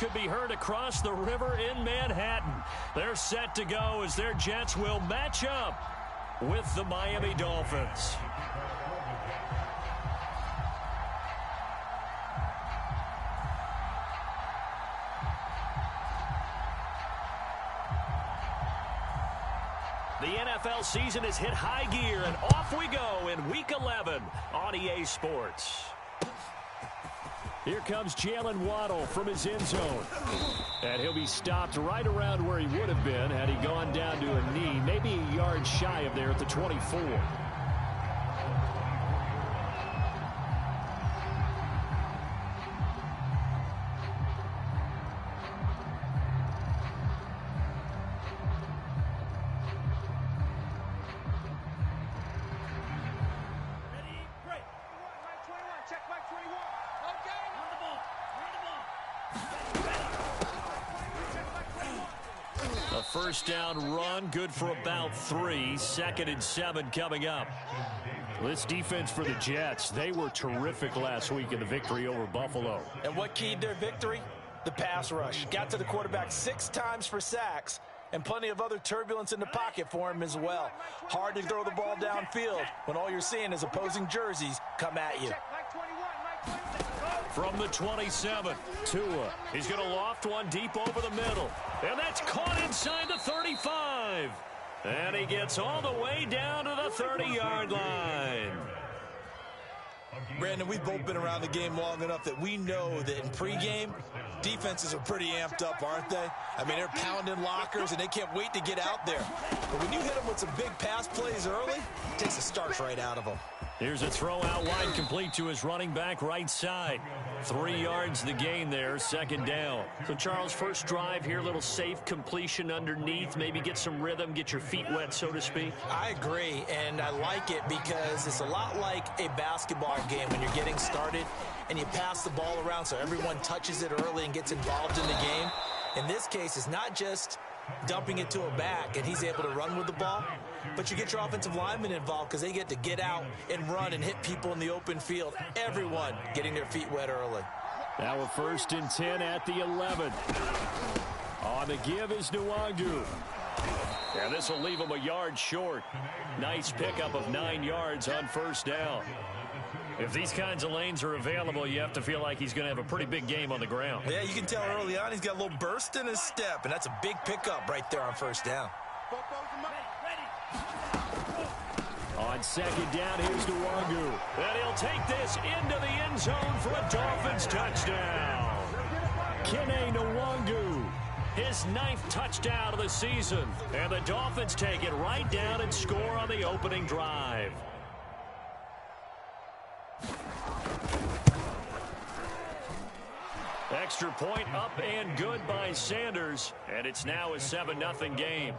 could be heard across the river in Manhattan. They're set to go as their Jets will match up with the Miami Dolphins. The NFL season has hit high gear, and off we go in Week 11 on EA Sports. Here comes Jalen Waddle from his end zone. And he'll be stopped right around where he would have been had he gone down to a knee, maybe a yard shy of there at the 24. First down run, good for about 3. 2nd and 7 coming up. This defense for the Jets, they were terrific last week in the victory over Buffalo. And what keyed their victory? The pass rush. Got to the quarterback 6 times for sacks, and plenty of other turbulence in the pocket for him as well. Hard to throw the ball downfield when all you're seeing is opposing jerseys come at you. From the 27, Tua. He's going to loft one deep over the middle. And that's caught inside the 35. And he gets all the way down to the 30-yard line. Brandon, we've both been around the game long enough that we know that in pregame, defenses are pretty amped up, aren't they? I mean, they're pounding lockers, and they can't wait to get out there. But when you hit them with some big pass plays early, it takes the starch right out of them. Here's a throw out wide, complete to his running back right side. 3 yards the gain there, 2nd down. So, Charles, first drive here, little safe completion underneath. Maybe get some rhythm, get your feet wet, so to speak. I agree, and I like it because it's a lot like a basketball game when you're getting started and you pass the ball around so everyone touches it early and gets involved in the game. In this case, it's not just dumping it to a back and he's able to run with the ball, but you get your offensive linemen involved because they get to get out and run and hit people in the open field. Everyone getting their feet wet early. Now a 1st and 10 at the 11. On the give is Nwangu. And this will leave him a yard short. Nice pickup of 9 yards on 1st down. If these kinds of lanes are available, you have to feel like he's going to have a pretty big game on the ground. Yeah, you can tell early on he's got a little burst in his step, and that's a big pickup right there on 1st down. On 2nd down, here's Nwangu. And he'll take this into the end zone for a Dolphins touchdown. Kene Nwangu, his 9th touchdown of the season. And the Dolphins take it right down and score on the opening drive. Extra point up and good by Sanders. And it's now a 7-0 game.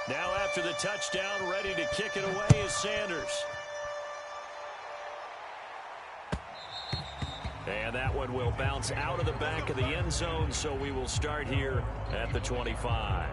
Now after the touchdown, ready to kick it away is Sanders. And that one will bounce out of the back of the end zone, so we will start here at the 25.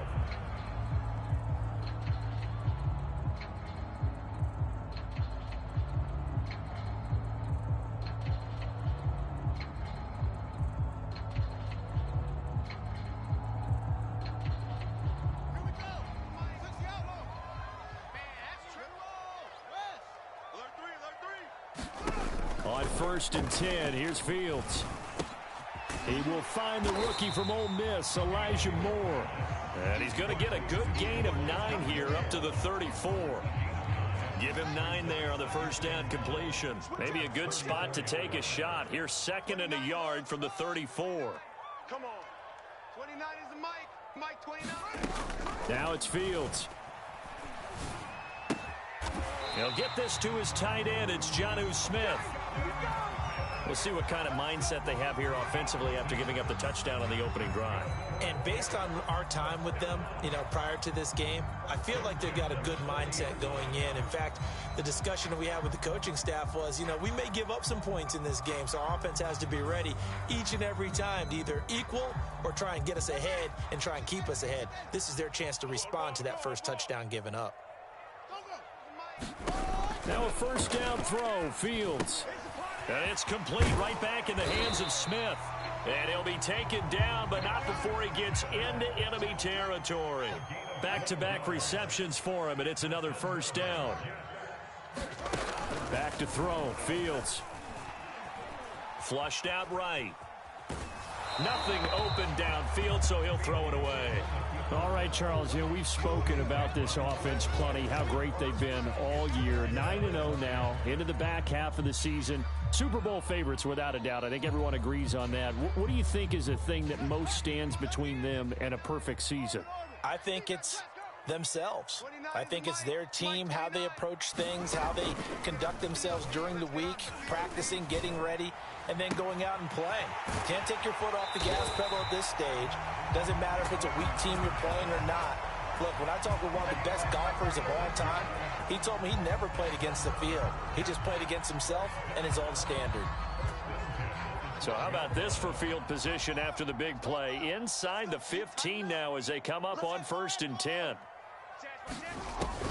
On 1st and 10, here's Fields. He will find the rookie from Ole Miss, Elijah Moore. And he's going to get a good gain of 9 here up to the 34. Give him 9 there on the 1st down completion. Maybe a good spot to take a shot. Here's 2nd and a yard from the 34. Come on. 29 is the mic. Mike 29. Now it's Fields. He'll get this to his tight end. It's Jonnu Smith. We'll see what kind of mindset they have here offensively after giving up the touchdown on the opening drive. And based on our time with them, prior to this game, I feel like they've got a good mindset going in. In fact, the discussion that we had with the coaching staff was, we may give up some points in this game, so our offense has to be ready each and every time to either equal or try and get us ahead and try and keep us ahead. This is their chance to respond to that first touchdown given up. Now a first down throw, Fields. And it's complete right back in the hands of Smith. And he'll be taken down, but not before he gets into enemy territory. Back-to-back receptions for him, and it's another first down. Back to throw, Fields. Flushed out right. Nothing open downfield, so he'll throw it away. All right, Charles, we've spoken about this offense plenty, how great they've been all year. 9-0 now, into the back half of the season. Super Bowl favorites, without a doubt. I think everyone agrees on that. What do you think is the thing that most stands between them and a perfect season? I think it's themselves. I think it's their team, how they approach things, how they conduct themselves during the week, practicing, getting ready, and then going out and playing. You can't take your foot off the gas pedal at this stage. Doesn't matter if it's a weak team you're playing or not. Look, when I talk with one of the best golfers of all time, he told me he never played against the field. He just played against himself and his own standard. So how about this for field position after the big play? Inside the 15 now as they come up on 1st and 10.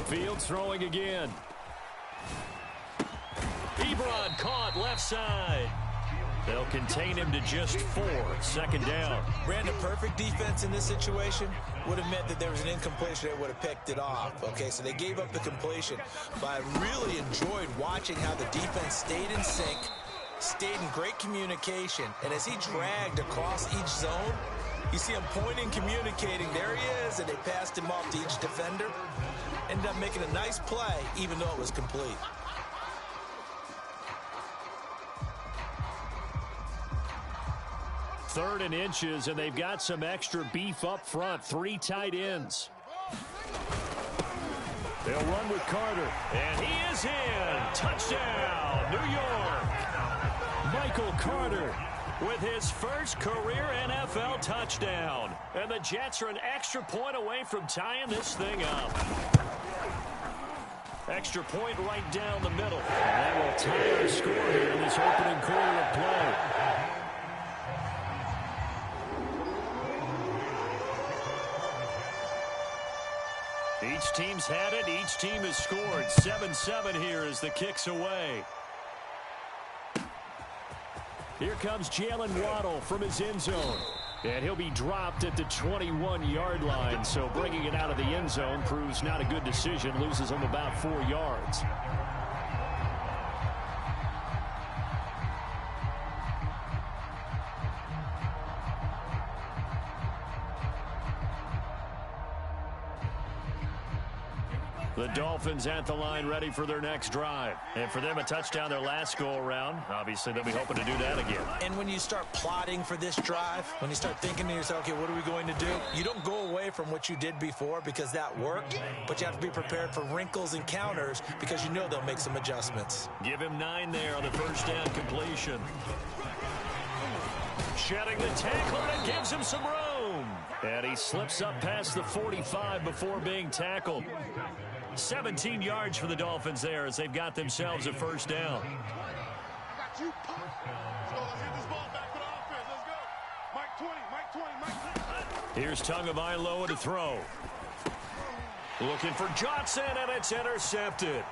Fields throwing again. Ebron caught left side. They'll contain him to just 4. Second down. Brandon, perfect defense in this situation would have meant that there was an incompletion. They would have picked it off. Okay, so they gave up the completion. But I really enjoyed watching how the defense stayed in sync, stayed in great communication. And as he dragged across each zone, you see him pointing, communicating. There he is, and they passed him off to each defender. Ended up making a nice play, even though it was complete. Third and inches, and they've got some extra beef up front. 3 tight ends. They'll run with Carter. And he is in. Touchdown, New York. Michael Carter with his first career NFL touchdown. And the Jets are an extra point away from tying this thing up. Extra point right down the middle. And that will tie our score here in this opening quarter of play. Each team's had it. Each team has scored. 7-7 here as the kick's away. Here comes Jalen Waddle from his end zone. And he'll be dropped at the 21-yard line. So bringing it out of the end zone proves not a good decision. Loses him about 4 yards. The Dolphins at the line ready for their next drive. And for them, a touchdown their last go-around. Obviously, they'll be hoping to do that again. And when you start plotting for this drive, when you start thinking to yourself, okay, what are we going to do? You don't go away from what you did before because that worked, but you have to be prepared for wrinkles and counters because you know they'll make some adjustments. Give him 9 there on the first down completion. Shedding the tackle, and it gives him some room. And he slips up past the 45 before being tackled. 17 yards for the Dolphins there as they've got themselves a first down. Here's Tagovailoa to throw. Looking for Johnson, and it's intercepted.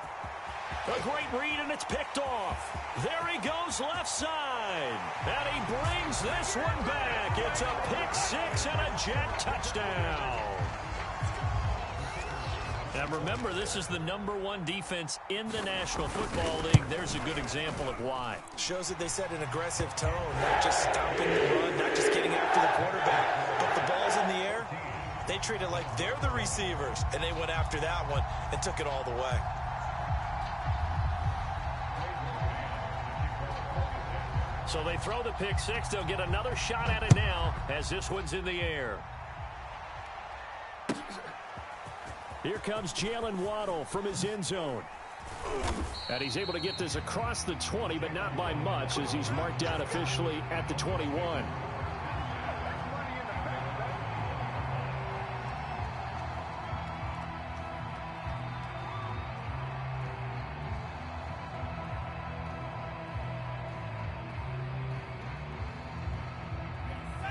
A great read, and it's picked off. There he goes left side. And he brings this one back. It's a pick 6 and a Jet touchdown. And remember, this is the #1 defense in the National Football League. There's a good example of why. Shows that they set an aggressive tone, not just stopping the run, not just getting after the quarterback, but the ball's in the air. They treat it like they're the receivers, and they went after that one and took it all the way. So they throw the pick 6. They'll get another shot at it now as this one's in the air. Here comes Jalen Waddle from his end zone. And he's able to get this across the 20, but not by much, as he's marked down officially at the 21.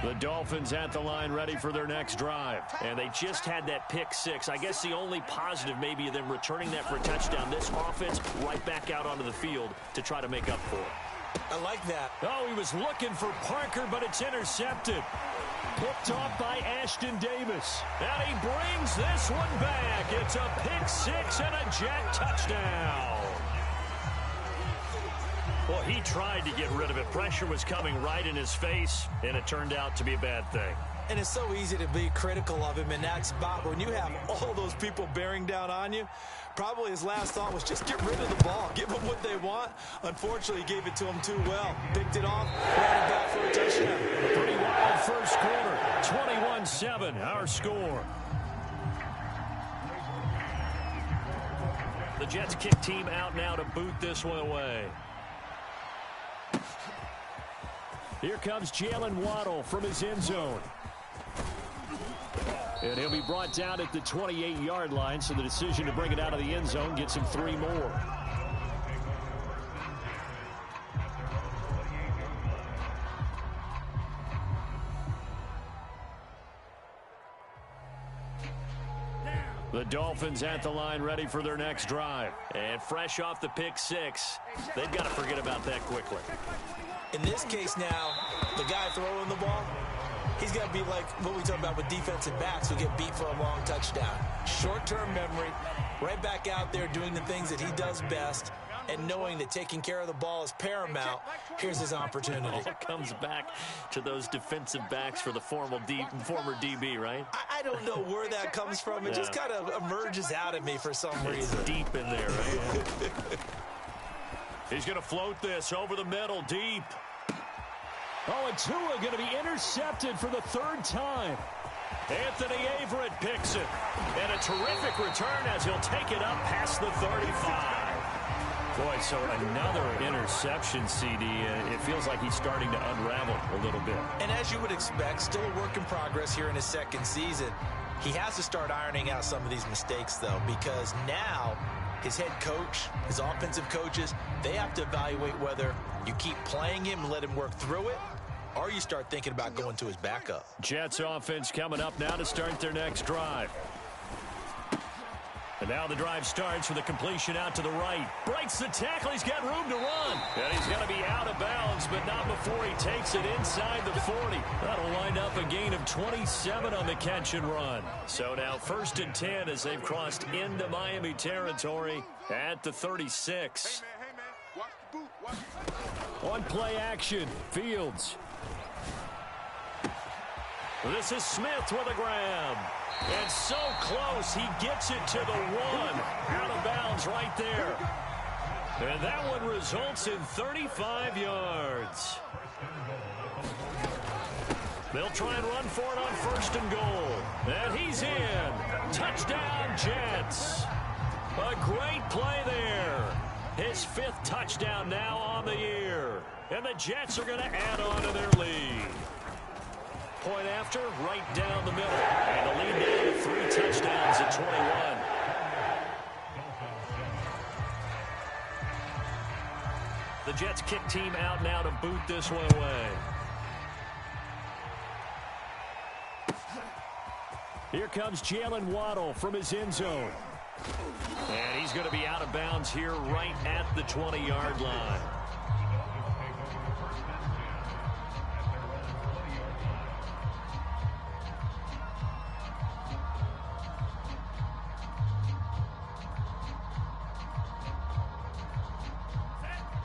The Dolphins at the line ready for their next drive. And they just had that pick six. I guess the only positive maybe of them returning that for a touchdown. This offense right back out onto the field to try to make up for it. I like that. Oh, he was looking for Parker, but it's intercepted. Picked off by Ashton Davis. And he brings this one back. It's a pick six and a Jet touchdown. Well, he tried to get rid of it. Pressure was coming right in his face, and it turned out to be a bad thing. And it's so easy to be critical of him in that spot. When you have all those people bearing down on you, probably his last thought was just get rid of the ball. Give them what they want. Unfortunately, he gave it to them too well. Picked it off, ran it back for a touchdown. Pretty wild first quarter. 21-7, our score. The Jets kick team out now to boot this one away. Here comes Jalen Waddle from his end zone. And he'll be brought down at the 28-yard line, so the decision to bring it out of the end zone gets him 3 more. The Dolphins at the line ready for their next drive. And fresh off the pick six, they've got to forget about that quickly. In this case now, the guy throwing the ball, he's got to be like what we talk about with defensive backs who get beat for a long touchdown. Short-term memory, right back out there doing the things that he does best, and knowing that taking care of the ball is paramount. Here's his opportunity. It all comes back to those defensive backs for the former DB, right? I don't know where that comes from. It just kind of emerges out of me for some reason. Deep in there, right? He's going to float this over the middle, deep. Oh, and Tua going to be intercepted for the 3rd time. Anthony Averett picks it. And a terrific return as he'll take it up past the 35. Boy, so another interception, CD. It feels like he's starting to unravel a little bit. And as you would expect, still a work in progress here in his 2nd season. He has to start ironing out some of these mistakes, though, because now his head coach, his offensive coaches, they have to evaluate whether you keep playing him and let him work through it, or you start thinking about going to his backup. Jets offense coming up now to start their next drive. And now the drive starts with a completion out to the right. Breaks the tackle. He's got room to run. And he's going to be out of bounds, but not before he takes it inside the 40. That'll wind up a gain of 27 on the catch and run. So now 1st and 10 as they've crossed into Miami territory at the 36. On play action, Fields. This is Smith with a grab. And so close, he gets it to the 1. Out of bounds right there. And that one results in 35 yards. They'll try and run for it on 1st and goal. And he's in. Touchdown, Jets. A great play there. His 5th touchdown now on the year. And the Jets are going to add on to their lead. Point after, right down the middle. And the lead now to 3 touchdowns at 21. The Jets kick team out now to boot this one away. Here comes Jalen Waddle from his end zone. And he's going to be out of bounds here right at the 20-yard line.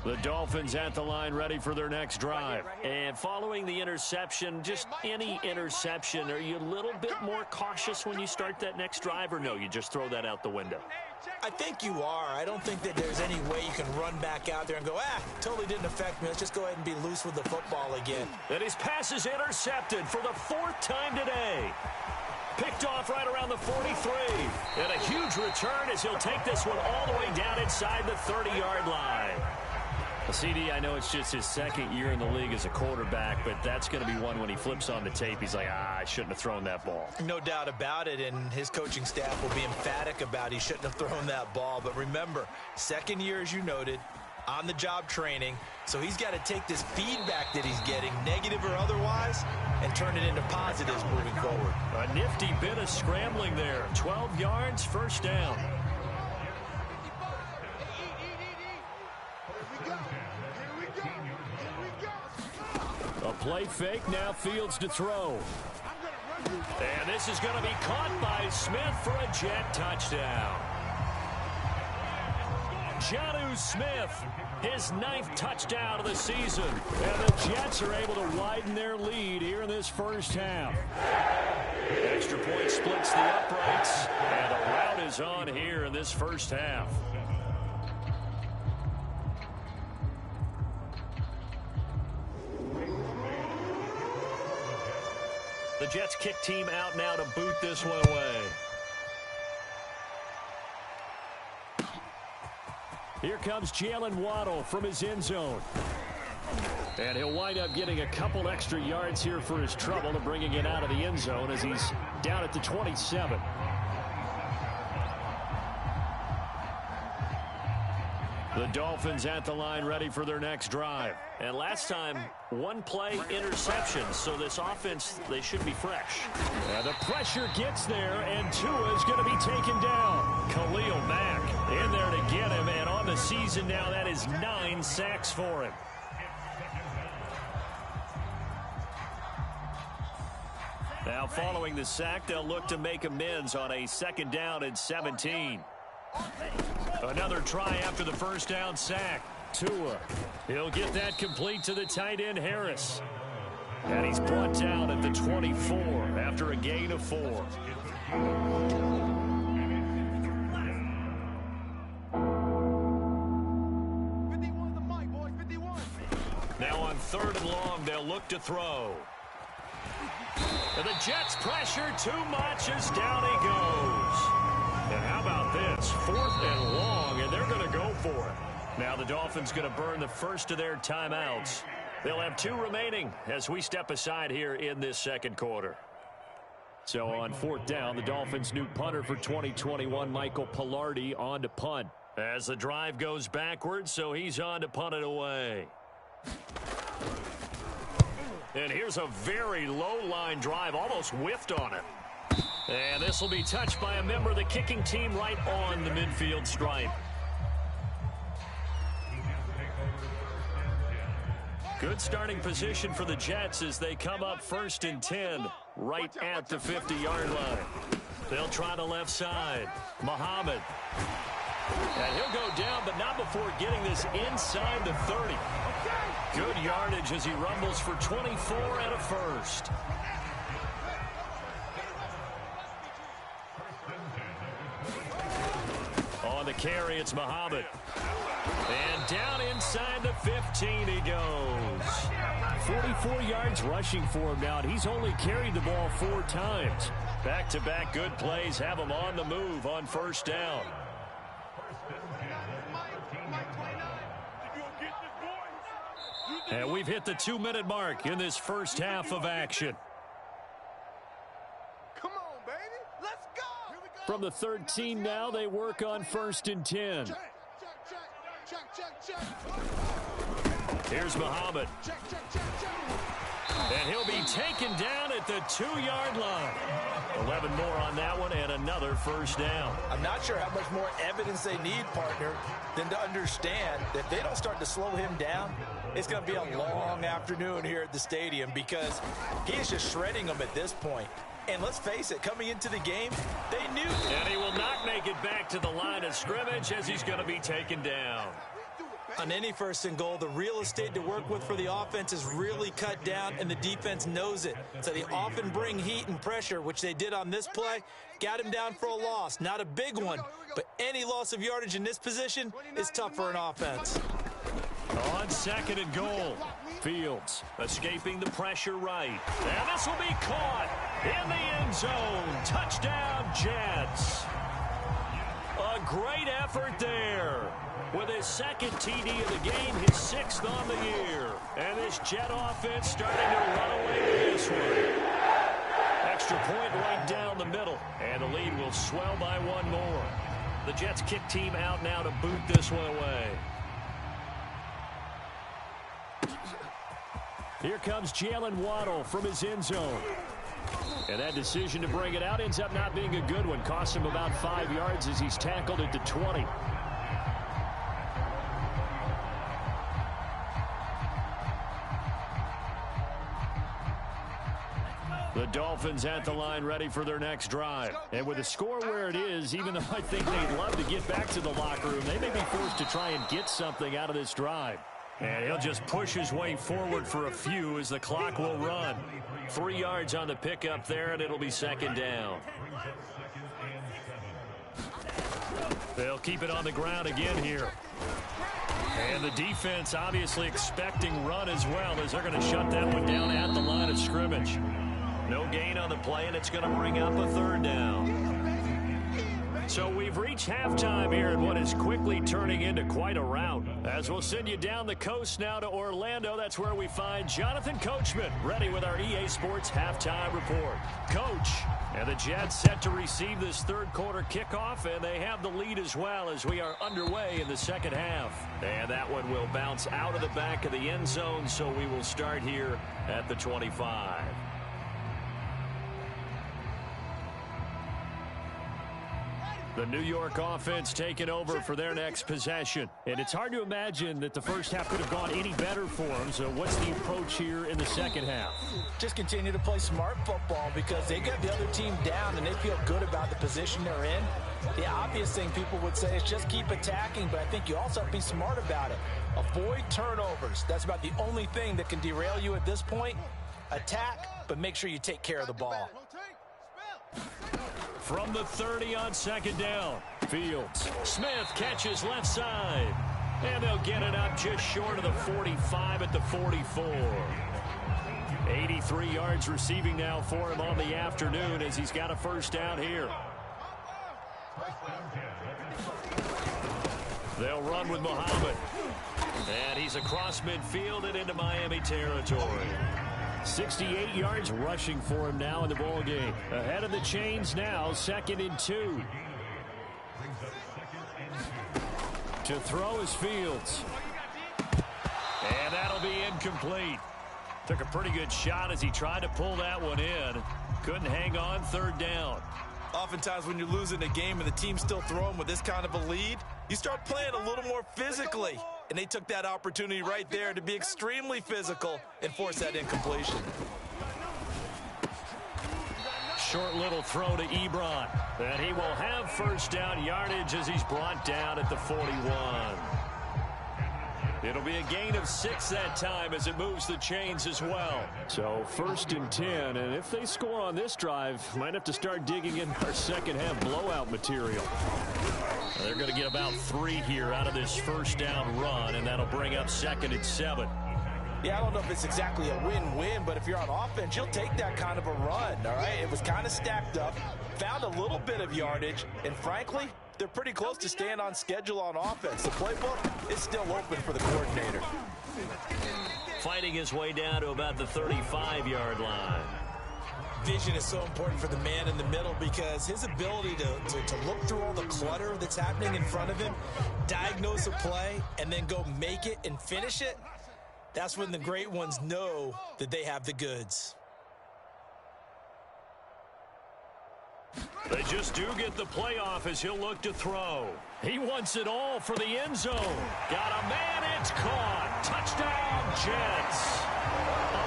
The Dolphins at the line ready for their next drive. And following the interception, just any interception, are you a little bit more cautious when you start that next drive, or no, you just throw that out the window? I think you are. I don't think that there's any way you can run back out there and go, totally didn't affect me. Let's just go ahead and be loose with the football again. And his pass is intercepted for the 4th time today. Picked off right around the 43. And a huge return as he'll take this one all the way down inside the 30-yard line. CD, I know it's just his second year in the league as a quarterback, but that's going to be one when he flips on the tape. He's like, I shouldn't have thrown that ball. No doubt about it, and his coaching staff will be emphatic about he shouldn't have thrown that ball. But remember, second year, as you noted, on-the-job training, so he's got to take this feedback that he's getting, negative or otherwise, and turn it into positives moving forward. A nifty bit of scrambling there. 12 yards, first down. A play fake, now Fields to throw. And this is going to be caught by Smith for a Jet touchdown. Jonnu Smith, his 9th touchdown of the season. And the Jets are able to widen their lead here in this first half. Extra point splits the uprights, and a rout is on here in this first half. The Jets kick team out now to boot this one away. Here comes Jalen Waddle from his end zone. And he'll wind up getting a couple extra yards here for his trouble and bringing it out of the end zone as he's down at the 27. The Dolphins at the line ready for their next drive. And last time, one play interception, so this offense, they should be fresh. And the pressure gets there, and Tua is going to be taken down. Khalil Mack in there to get him, and on the season now, that is 9 sacks for him. Now following the sack, they'll look to make amends on a 2nd down and 17. Another try after the first down sack. Tua, he'll get that complete to the tight end Harris. And he's brought down at the 24 after a gain of 4. Now on 3rd and long, they'll look to throw. And the Jets pressure too much as down he goes. And how about this? 4th and long, and they're going to go for it. Now the Dolphins going to burn the first of their timeouts. They'll have 2 remaining as we step aside here in this second quarter. So on 4th down, the Dolphins' new punter for 2021, Michael Pilardi, on to punt. As the drive goes backwards, so he's on to punt it away. And here's a very low-line drive, almost whiffed on it. And this will be touched by a member of the kicking team right on the midfield stripe. Good starting position for the Jets as they come up 1st and 10 right at the 50-yard line. They'll try the left side. Muhammad. And he'll go down, but not before getting this inside the 30. Good yardage as he rumbles for 24 and a first. On the carry, it's Muhammad. And down inside the 15 he goes. 44 yards rushing for him now, and he's only carried the ball 4 times. Back-to-back good plays have him on the move on 1st down. And we've hit the 2-minute mark in this first half of action. Come on, baby. Let's go. From the 13 now, they work on 1st and 10. Check. Here's Muhammad. Check. And he'll be taken down at the 2-yard line. 11 more on that one and another first down. I'm not sure how much more evidence they need, partner, than to understand that if they don't start to slow him down, it's going to be a long afternoon here at the stadium because he is just shredding them at this point. And let's face it, coming into the game, they knew. And he will not make it back to the line of scrimmage as he's going to be taken down. On any 1st and goal, the real estate to work with for the offense is really cut down, and the defense knows it. So they often bring heat and pressure, which they did on this play. Got him down for a loss. Not a big one, but any loss of yardage in this position is tough for an offense. On 2nd and goal, Fields escaping the pressure right. And this will be caught. In the end zone. Touchdown, Jets. A great effort there. With his second TD of the game, his 6th on the year. And this Jet offense starting to run away with this one. Extra point right down the middle. And the lead will swell by one more. The Jets kick team out now to boot this one away. Here comes Jalen Waddle from his end zone. And that decision to bring it out ends up not being a good one. Cost him about 5 yards as he's tackled at the 20. The Dolphins at the line ready for their next drive. And with the score where it is, even though I think they'd love to get back to the locker room, they may be forced to try and get something out of this drive. And he'll just push his way forward for a few as the clock will run. 3 yards on the pickup there, and it'll be second down. They'll keep it on the ground again here. And the defense obviously expecting run as well, as they're going to shut that one down at the line of scrimmage. No gain on the play, and it's going to bring up a third down. So we've reached halftime here in what is quickly turning into quite a rout. As we'll send you down the coast now to Orlando, that's where we find Jonathan Coachman, ready with our EA Sports halftime report. Coach, and the Jets set to receive this third quarter kickoff, and they have the lead as well as we are underway in the second half. And that one will bounce out of the back of the end zone, so we will start here at the 25. The New York offense taking over for their next possession. And it's hard to imagine that the first half could have gone any better for them. So what's the approach here in the second half? Just continue to play smart football because they got the other team down and they feel good about the position they're in. The obvious thing people would say is just keep attacking, but I think you also have to be smart about it. Avoid turnovers. That's about the only thing that can derail you at this point. Attack, but make sure you take care of the ball. From the 30 on second down. Fields. Smith catches left side. And they'll get it up just short of the 45 at the 44. 83 yards receiving now for him on the afternoon as he's got a first down here. They'll run with Muhammad. And he's across midfield and into Miami territory. 68 yards rushing for him now in the ball game. Ahead of the chains now, 2nd and 2. To throw is Fields. And that'll be incomplete. Took a pretty good shot as he tried to pull that one in. Couldn't hang on, third down. Oftentimes when you're losing a game and the team's still throwing with this kind of a lead, you start playing a little more physically. And they took that opportunity right there to be extremely physical and force that incompletion. Short little throw to Ebron. And he will have first down yardage as he's brought down at the 41. It'll be a gain of 6 that time as it moves the chains as well. So 1st and 10, and if they score on this drive, might have to start digging in our second half blowout material. They're going to get about 3 here out of this first down run, and that'll bring up 2nd and 7. Yeah, I don't know if it's exactly a win-win, but if you're on offense, you'll take that kind of a run, all right? It was kind of stacked up, found a little bit of yardage, and frankly, they're pretty close to staying on schedule on offense. The playbook is still open for the coordinator. Fighting his way down to about the 35-yard line. Vision is so important for the man in the middle because his ability to look through all the clutter that's happening in front of him, diagnose a play, and then go make it and finish it, that's when the great ones know that they have the goods. They just do get the playoff as he'll look to throw. He wants it all for the end zone. Got a man, it's caught. Touchdown, Jets.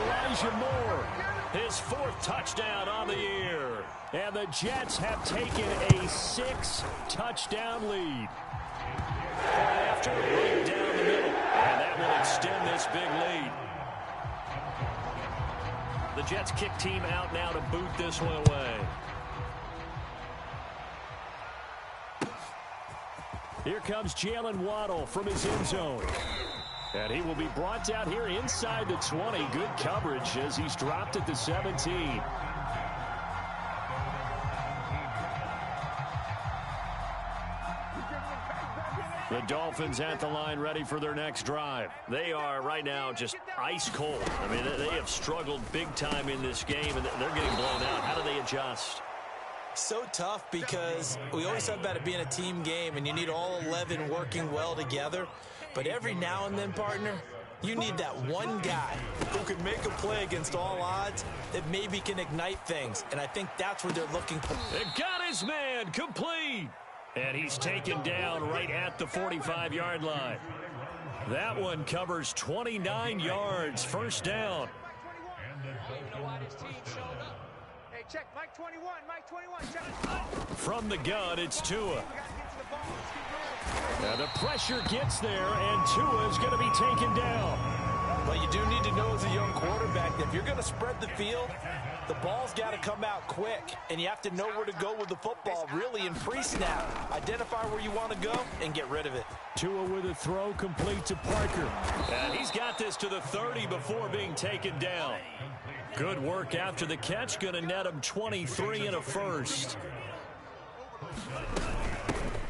Elijah Moore, his 4th touchdown on the year. And the Jets have taken a 6-touchdown lead. After a break down the middle, and that will extend this big lead. The Jets kick team out now to boot this one away. Here comes Jalen Waddle from his end zone. And he will be brought down here inside the 20. Good coverage as he's dropped at the 17. The Dolphins at the line, ready for their next drive. They are right now just ice cold. I mean, they have struggled big time in this game, and they're getting blown out. How do they adjust? So tough because we always talk about it being a team game, and you need all 11 working well together. But every now and then, partner, you need that one guy who can make a play against all odds that maybe can ignite things. And I think that's what they're looking for. They got his man complete. And he's taken down right at the 45-yard line. That one covers 29 yards. First down. Hey, check, Mike 21, Mike 21, check. From the gun, it's Tua. Now the pressure gets there, and Tua is going to be taken down. But you do need to know as a young quarterback that if you're going to spread the field, the ball's got to come out quick, and you have to know where to go with the football really in pre-snap. Identify where you want to go and get rid of it. Tua with a throw complete to Parker. And he's got this to the 30 before being taken down. Good work after the catch. Going to net him 23 and a first.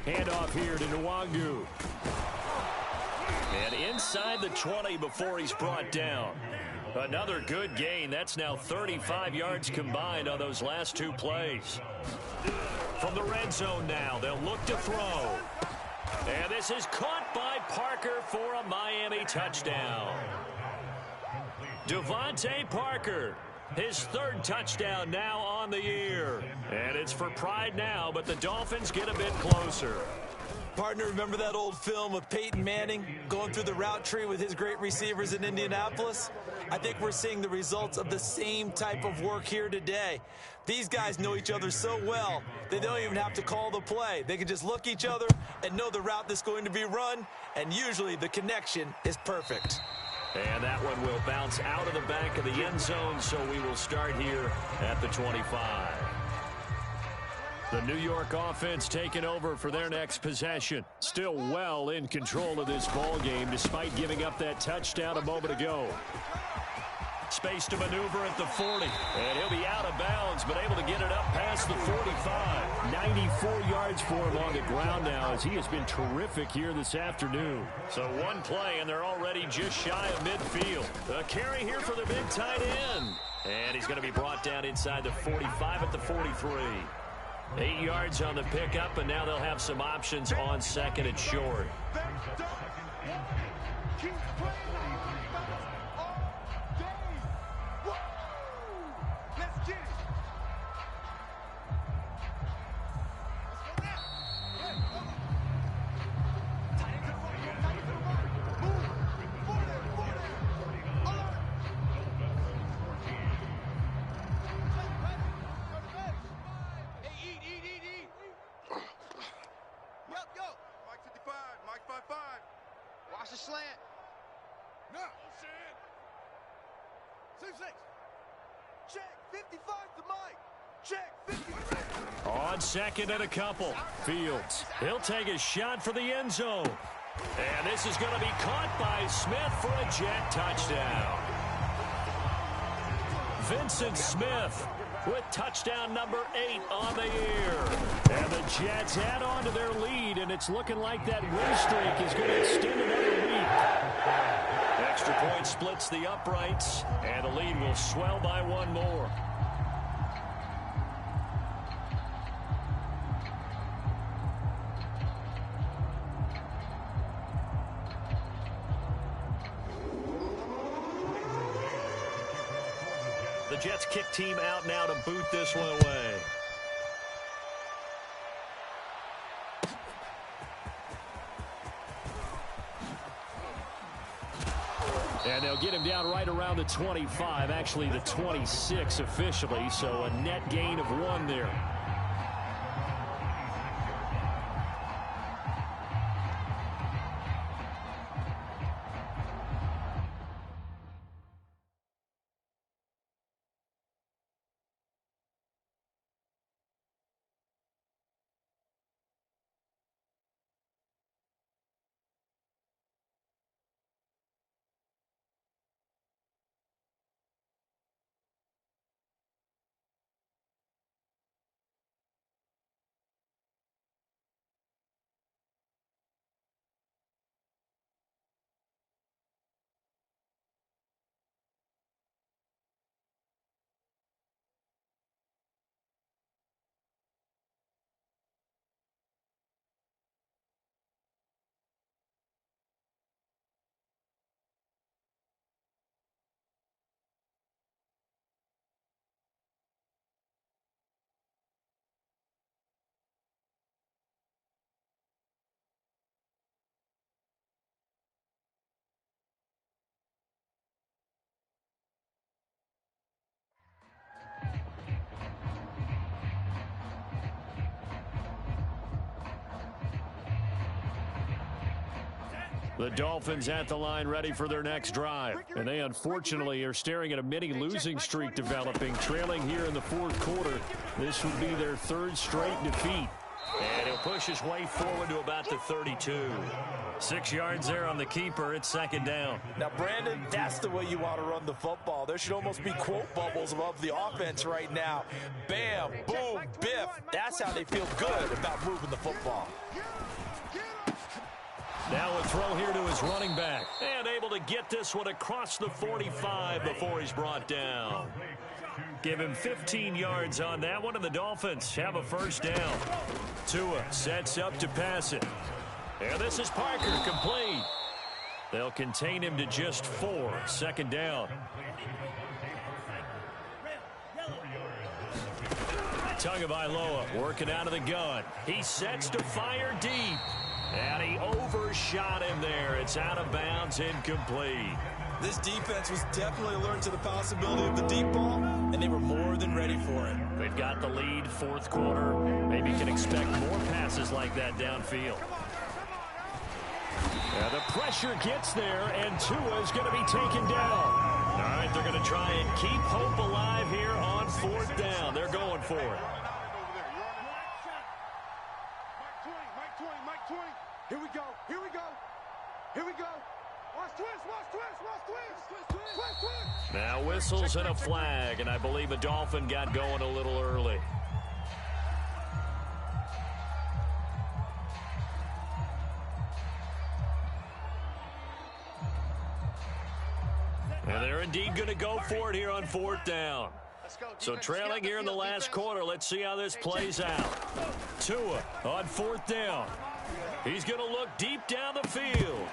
Handoff here to Nwangu. And inside the 20 before he's brought down. Another good gain. That's now 35 yards combined on those last two plays. From the red zone now, they'll look to throw. And this is caught by Parker for a Miami touchdown. Devontae Parker, his third touchdown now on the year. And it's for pride now, but the Dolphins get a bit closer. Partner, remember that old film of Peyton Manning going through the route tree with his great receivers in Indianapolis? I think we're seeing the results of the same type of work here today. These guys know each other so well, they don't even have to call the play. They can just look each other and know the route that's going to be run, and usually the connection is perfect. And that one will bounce out of the back of the end zone, so we will start here at the 25. The New York offense taking over for their next possession. Still well in control of this ball game despite giving up that touchdown a moment ago. Space to maneuver at the 40. And he'll be out of bounds, but able to get it up past the 45. 94 yards for him on the ground now as he has been terrific here this afternoon. So one play, and they're already just shy of midfield. A carry here for the big tight end. And he's going to be brought down inside the 45 at the 43. 8 yards on the pickup, and now they'll have some options on second and short. Watch the slant. No. Six. Check. 55 to Mike. Check. 55. On second and a couple. Fields. He'll take a shot for the end zone. And this is going to be caught by Smith for a Jet touchdown. Vincent Smith with touchdown number 8 on the year. And the Jets add on to their lead, and it's looking like that win streak is going to extend another week. Extra point splits the uprights, and the lead will swell by one more. The Jets kick team out now to boot this one away. And they'll get him down right around the 25, actually the 26 officially, so a net gain of 1 there. The Dolphins at the line ready for their next drive. And they unfortunately are staring at a mini losing streak developing, trailing here in the fourth quarter. This would be their third straight defeat. And he'll push his way forward to about the 32. 6 yards there on the keeper. It's second down. Now, Brandon, that's the way you want to run the football. There should almost be quote bubbles above the offense right now. Bam, boom, biff. That's how they feel good about moving the football. Now a throw here to his running back. And able to get this one across the 45 before he's brought down. Give him 15 yards on that one, and the Dolphins have a first down. Tua sets up to pass it. And this is Parker, complete. They'll contain him to just 4. Second down. Tagovailoa working out of the gun. He sets to fire deep. And he overshot him there. It's out of bounds, incomplete. This defense was definitely alert to the possibility of the deep ball, and they were more than ready for it. They've got the lead, fourth quarter. Maybe can expect more passes like that downfield. And the pressure gets there, and Tua's going to be taken down. All right, they're going to try and keep hope alive here on fourth down. They're going for it. Mike 20. Here we go. Here we go. Here we go. Watch twist. Watch twist. Watch twist. Twist, twist. Now whistles and a flag, and I believe a Dolphin got going a little early. And they're indeed going to go for it here on fourth down. So trailing here in the last quarter, let's see how this plays out. Tua on fourth down. He's going to look deep down the field.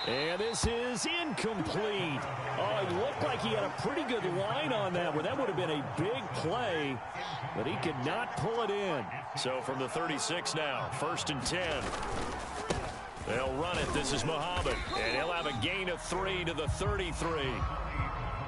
And this is incomplete. Oh, it looked like he had a pretty good line on that one. That would have been a big play, but he could not pull it in. So from the 36 now, first and 10. They'll run it. This is Muhammad. And he'll have a gain of 3 to the 33.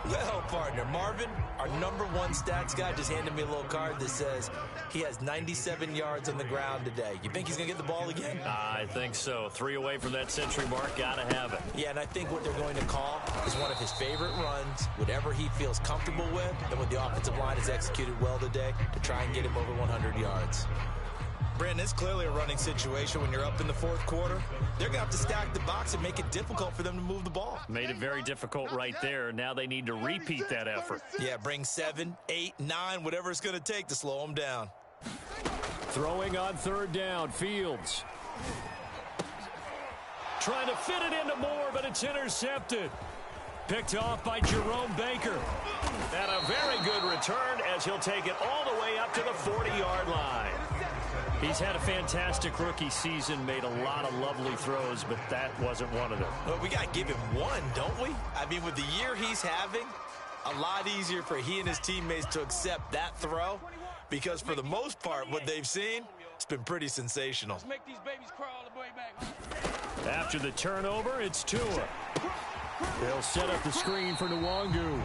Well, partner, Marvin, our number one stats guy, just handed me a little card that says he has 97 yards on the ground today. You think he's going to get the ball again? I think so. 3 away from that century mark. Got to have it. Yeah, and I think what they're going to call is one of his favorite runs, whatever he feels comfortable with, and what the offensive line has executed well today to try and get him over 100 yards. Brandon, it's clearly a running situation when you're up in the fourth quarter. They're going to have to stack the box and make it difficult for them to move the ball. Made it very difficult right there. Now they need to repeat that effort. Yeah, bring 7, 8, 9, whatever it's going to take to slow them down. Throwing on third down, Fields. Trying to fit it into Moore, but it's intercepted. Picked off by Jerome Baker. And a very good return as he'll take it all the way up to the 40-yard line. He's had a fantastic rookie season, made a lot of lovely throws, but that wasn't one of them. Well, we got to give him one, don't we? I mean, with the year he's having, a lot easier for he and his teammates to accept that throw, because for the most part, what they've seen, it's been pretty sensational. Let's make these babies crawl the way back. After the turnover, it's Tua. They'll set up the screen for Nwangu.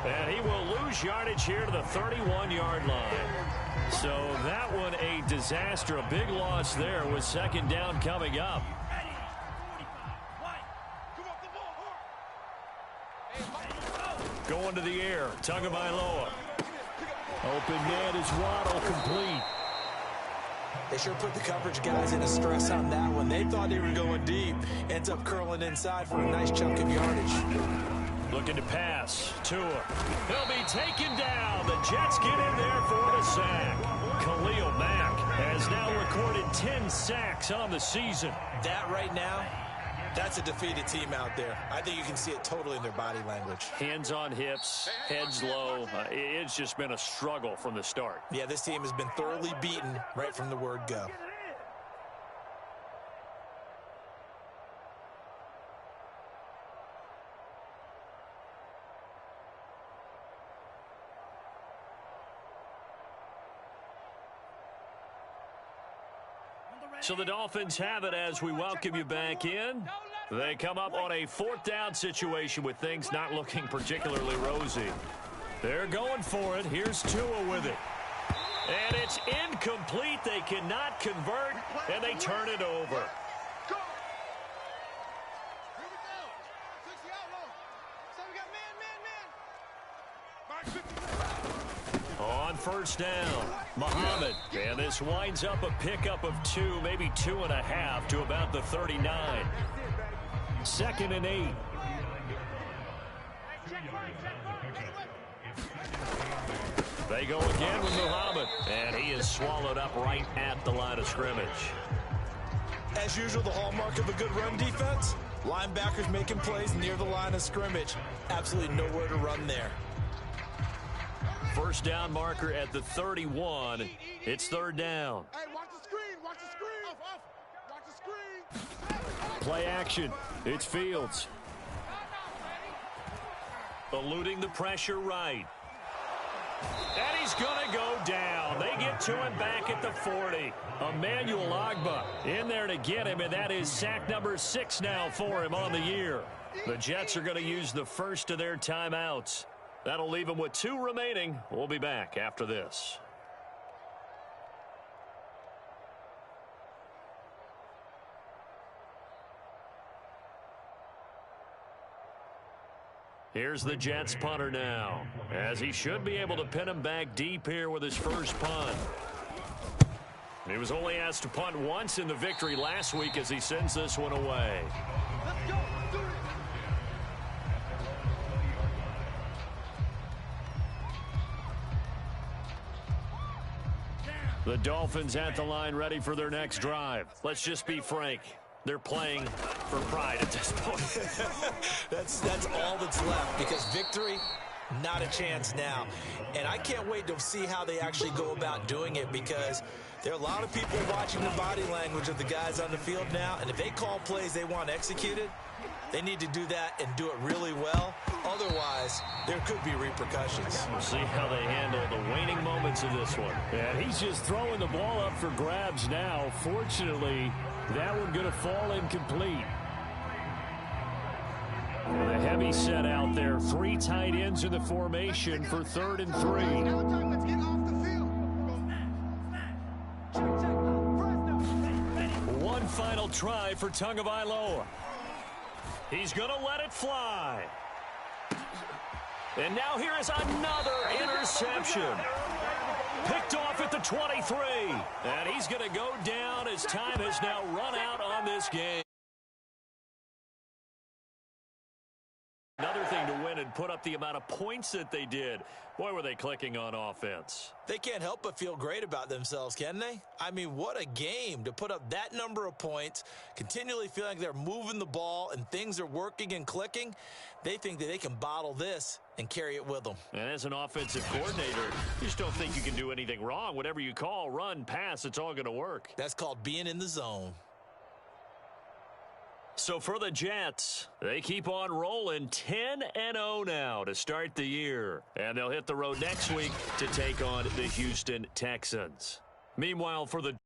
And he will lose yardage here to the 31-yard line. So that one a disaster, a big loss there with second down coming up. Going to the air, Tagovailoa. Open man is Waddle, complete. They sure put the coverage guys in a stress on that one. They thought they were going deep. Ends up curling inside for a nice chunk of yardage. Looking to pass. Tua. He'll be taken down. The Jets get in there for the sack. Khalil Mack has now recorded 10 sacks on the season. That right now, that's a defeated team out there. I think you can see it totally in their body language. Hands on hips, heads low. It's just been a struggle from the start. Yeah, this team has been thoroughly beaten right from the word go. So the Dolphins have it as we welcome you back in. They come up on a fourth down situation with things not looking particularly rosy. They're going for it. Here's Tua with it. And it's incomplete. They cannot convert, and they turn it over. first down. Muhammad. And this winds up a pickup of 2, maybe 2.5 to about the 39. 2nd and 8. They go again with Muhammad. And he is swallowed up right at the line of scrimmage. As usual, the hallmark of a good run defense, linebackers making plays near the line of scrimmage. Absolutely nowhere to run there. First down marker at the 31. It's 3rd down. Hey, watch the screen. Watch the screen. Watch the screen. Play action. It's Fields. Eluding the pressure right. And he's going to go down. They get to him back at the 40. Emmanuel Ogbah in there to get him, and that is sack number 6 now for him on the year. The Jets are going to use the first of their timeouts. That'll leave them with 2 remaining. We'll be back after this. Here's the Jets punter now, as he should be able to pin him back deep here with his first punt. He was only asked to punt once in the victory last week as he sends this one away. Let's go. Do it. The Dolphins at the line ready for their next drive. Let's just be frank. They're playing for pride at this point. That's all that's left, because victory, not a chance now. And I can't wait to see how they actually go about doing it, because there are a lot of people watching the body language of the guys on the field now, and if they call plays they want executed, they need to do that and do it really well. Otherwise, there could be repercussions. We'll see how they handle the waning moments of this one. And he's just throwing the ball up for grabs now. Fortunately, that one going to fall incomplete. And a heavy set out there. 3 tight ends in the formation for 3rd and 3. Now time. Let's get off the field. One final try for Tagovailoa. He's going to let it fly. And now here is another interception. Picked off at the 23. And he's going to go down as time has now run out on this game. Another thing to win and put up the amount of points that they did. Boy, were they clicking on offense. They can't help but feel great about themselves, can they? I mean, what a game to put up that number of points, continually feeling like they're moving the ball and things are working and clicking. They think that they can bottle this and carry it with them. And as an offensive coordinator, you just don't think you can do anything wrong. Whatever you call, run, pass, it's all going to work. That's called being in the zone. So for the Jets, they keep on rolling 10-0 now to start the year. And they'll hit the road next week to take on the Houston Texans. Meanwhile, for the